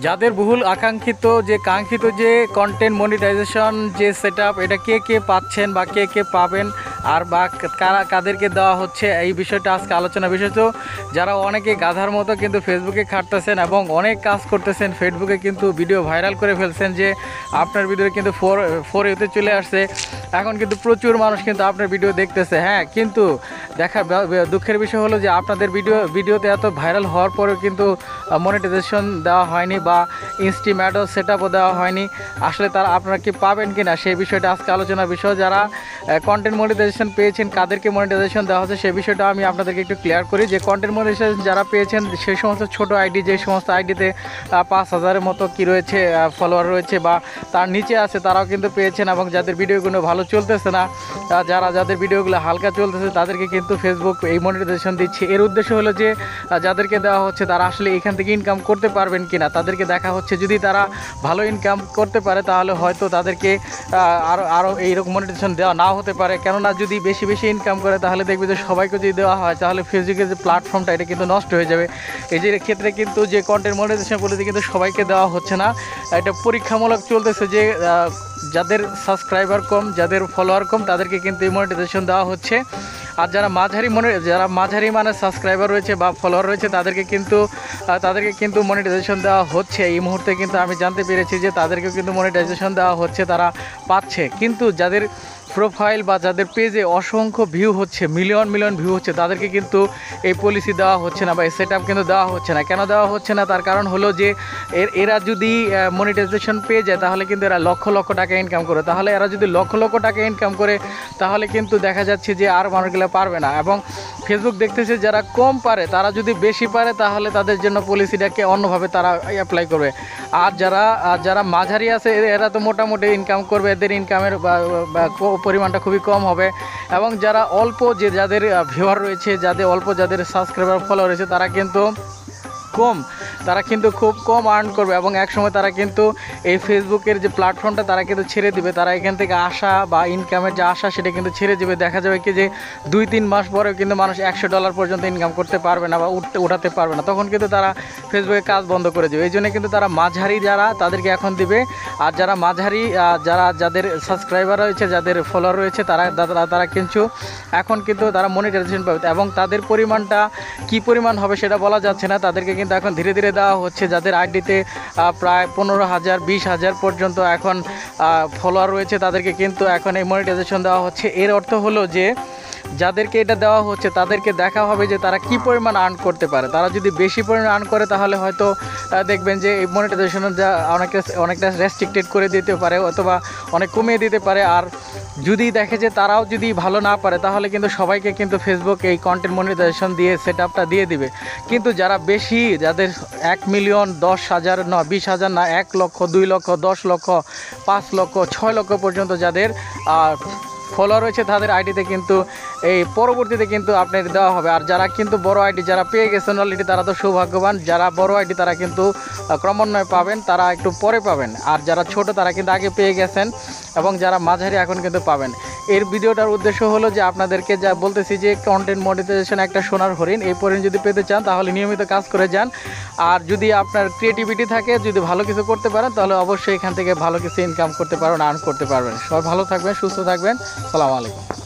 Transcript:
যাদের বহুল আকাঙ্ক্ষিত যে কাঙ্ক্ষিত যে কন্টেন্ট মনিটাইজেশন যে সেটআপ, এটা কে কে পাচ্ছেন বা কে কে পাবেন আর বা কারা কাদেরকে দেওয়া হচ্ছে, এই বিষয়টা আজকে আলোচনা বিষয়। তো যারা অনেকে গাধার মতো কিন্তু ফেসবুকে খাটতেছেন এবং অনেক কাজ করতেছেন, ফেসবুকে কিন্তু ভিডিও ভাইরাল করে ফেলছেন যে আপনার ভিডিও কিন্তু ফোর ইউতে চলে আসছে, এখন কিন্তু প্রচুর মানুষ কিন্তু আপনার ভিডিও দেখতেছে। হ্যাঁ, কিন্তু দুঃখের বিষয় হলো যে আপনাদের ভিডিওতে এত ভাইরাল হওয়ার পরেও কিন্তু মনিটাইজেশন দেওয়া হয়নি বা ইনস্টিম্যাটও সেটআপও দেওয়া হয়নি। আসলে তারা আপনারা কি পাবেন কি না সেই বিষয়টা আজকে আলোচনার বিষয়। যারা কন্টেন্ট মনিটাইজেশন পেয়েছেন কাদেরকে মনিটাইজেশন দেওয়া হচ্ছে সেই বিষয়টা আমি আপনাদেরকে একটু ক্লিয়ার করি। যে কন্টেন্ট মনিটাইজেশন যারা পেয়েছেন সেই সমস্ত ছোট আইডি, যে সমস্ত আইডিতে 5,000-এর মতো কি রয়েছে ফলোয়ার রয়েছে বা তার নিচে আছে, তারাও কিন্তু পেয়েছেন। এবং যাদের ভিডিওগুলো ভালো চলতেছে না, যাদের ভিডিওগুলো হালকা চলতেছে, তাদেরকে কিন্তু ফেসবুক এই মনিটাইজেশন দিচ্ছে। এর উদ্দেশ্য হলো যে যাদেরকে দেওয়া হচ্ছে তারা আসলে এখান থেকে ইনকাম করতে পারবেন কিনা তাদেরকে দেখা হচ্ছে। যদি তারা ভালো ইনকাম করতে পারে তাহলে হয়তো তাদেরকে আরও এইরকম মনিটাইজেশন দেওয়া নাও হতে পারে। কেননা যদি বেশি বেশি ইনকাম করে তাহলে দেখবে যে সবাইকে যদি দেওয়া হয় তাহলে ফেসবুকের যে প্ল্যাটফর্মটা এটা কিন্তু নষ্ট হয়ে যাবে। এই যে ক্ষেত্রে কিন্তু যে কন্টেন্ট মনিটাইজেশন পদ্ধতি কিন্তু সবাইকে দেওয়া হচ্ছে না, এটা পরীক্ষামূলক চলতেছে। যে যাদের সাবস্ক্রাইবার কম, যাদের ফলোয়ার কম, তাদেরকে কিন্তু এই মনিটাইজেশন দেওয়া হচ্ছে। আর যারা মাঝারি মানের সাবস্ক্রাইবার রয়েছে বা ফলোয়ার রয়েছে তাদেরকে কিন্তু মনিটাইজেশন দেওয়া হচ্ছে। এই মুহূর্তে কিন্তু আমি জানতে পেরেছি যে তাদেরকেও কিন্তু মনিটাইজেশন দেওয়া হচ্ছে, তারা পাচ্ছে। কিন্তু যাদের প্রোফাইল বা যাদের পেজে অসংখ্য ভিউ হচ্ছে, মিলিয়ন মিলিয়ন ভিউ হচ্ছে, তাদেরকে কিন্তু এই পলিসি দেওয়া হচ্ছে না বা এই সেটআপ কিন্তু দেওয়া হচ্ছে না। কেন দেওয়া হচ্ছে না? তার কারণ হলো যে এরা যদি মনিটাইজেশন পেয়ে যায় তাহলে কিন্তু এরা লক্ষ লক্ষ টাকা ইনকাম করে। তাহলে এরা যদি লক্ষ লক্ষ টাকা ইনকাম করে তাহলে কিন্তু দেখা যাচ্ছে যে আর মানুষগুলো পারবে না। এবং ফেসবুক দেখতেছে যারা কম পারে তারা যদি বেশি পারে তাহলে তাদের জন্য পলিসিটাকে অন্যভাবে তারা অ্যাপ্লাই করবে। আর যারা মাঝারি আছে এরা তো মোটামুটি ইনকাম করবে, এদের ইনকামের পরিমাণটা খুবই কম হবে। এবং যারা অল্প, যাদের ভিউয়ার রয়েছে, যাদের সাবস্ক্রাইবার ফলোয়ার রয়েছে, তারা কিন্তু খুব কম আর্ন করবে। এবং একসময় তারা কিন্তু এই ফেসবুকের যে প্ল্যাটফর্মটা তারা কিন্তু ছেড়ে দিবে। তারা এখান থেকে আশা বা ইনকামের যে আশা সেটা কিন্তু ছেড়ে দেবে। দেখা যাবে কি যে 2-3 মাস পরেও কিন্তু মানুষ $100 পর্যন্ত ইনকাম করতে পারবে না বা উঠাতে পারবে না, তখন কিন্তু তারা ফেসবুকে কাজ বন্ধ করে দেবে। এই জন্য কিন্তু তারা মাঝারি যারা তাদেরকে এখন দিবে। আর যারা মাঝারি যাদের সাবস্ক্রাইবার রয়েছে, যাদের ফলোয়ার রয়েছে, তারা কিন্তু এখন কিন্তু তারা মনিটাইজেশন পাবে। এবং তাদের পরিমাণটা কী পরিমাণ হবে সেটা বলা যাচ্ছে না। তাদেরকে কিন্তু এখন ধীরে ধীরে দেওয়া হচ্ছে। যাদের আইডিতে প্রায় 15,000 20,000 পর্যন্ত এখন ফলোয়ার রয়েছে তাদেরকে কিন্তু এখন এই মনিটাইজেশন দেওয়া হচ্ছে। এর অর্থ হলো যে যাদেরকে এটা দেওয়া হচ্ছে তাদেরকে দেখা হবে যে তারা কি পরিমাণ আর্ন করতে পারে। তারা যদি বেশি পরিমাণ আর্ন করে তাহলে হয়তো দেখবেন যে এই মনিটাইজেশন যা অনেকটা রেস্ট্রিক্টেড করে দিতে পারে অথবা অনেক কমিয়ে দিতে পারে। আর যদি দেখে যে তারাও যদি ভালো না পারে তাহলে কিন্তু সবাইকে কিন্তু ফেসবুক এই কন্টেন্ট মনিটাইজেশন দিয়ে সেটআপটা দিয়ে দিবে। কিন্তু যারা বেশি, যাদের 1 মিলিয়ন 10,000 না 20,000 না 1 লক্ষ 2 লক্ষ 10 লক্ষ 5 লক্ষ 6 লক্ষ পর্যন্ত যাদের ফলোয়ার রয়েছে তাদের আইডিতে কিন্তু এই পরবর্তীতে কিন্তু আপনার দেওয়া হবে। আর যারা কিন্তু বড় আইডি যারা পেয়ে গেছেন অলরেডি তারা তো সৌভাগ্যবান। যারা বড় আইডি তারা কিন্তু ক্রমান্বয়ে পাবেন, তারা একটু পরে পাবেন। আর যারা ছোট তারা কিন্তু আগে পেয়ে গেছেন এবং যারা মাঝারি এখন কিন্তু পাবেন। এর ভিডিওটার উদ্দেশ্য হলো যে আপনাদেরকে যা বলতেছি যে কন্টেন্ট মনিটাইজেশন একটা সোনার হরিণ, এই হরিণ যদি পেতে চান তাহলে নিয়মিত কাজ করে যান। আর যদি আপনার ক্রিয়েটিভিটি থাকে, যদি ভালো কিছু করতে পারেন তাহলে অবশ্যই এখান থেকে ভালো কিছু ইনকাম করতে পারবেন, আর্ন করতে পারবেন। সবাই ভালো থাকবেন, সুস্থ থাকবেন। আসসালামু আলাইকুম।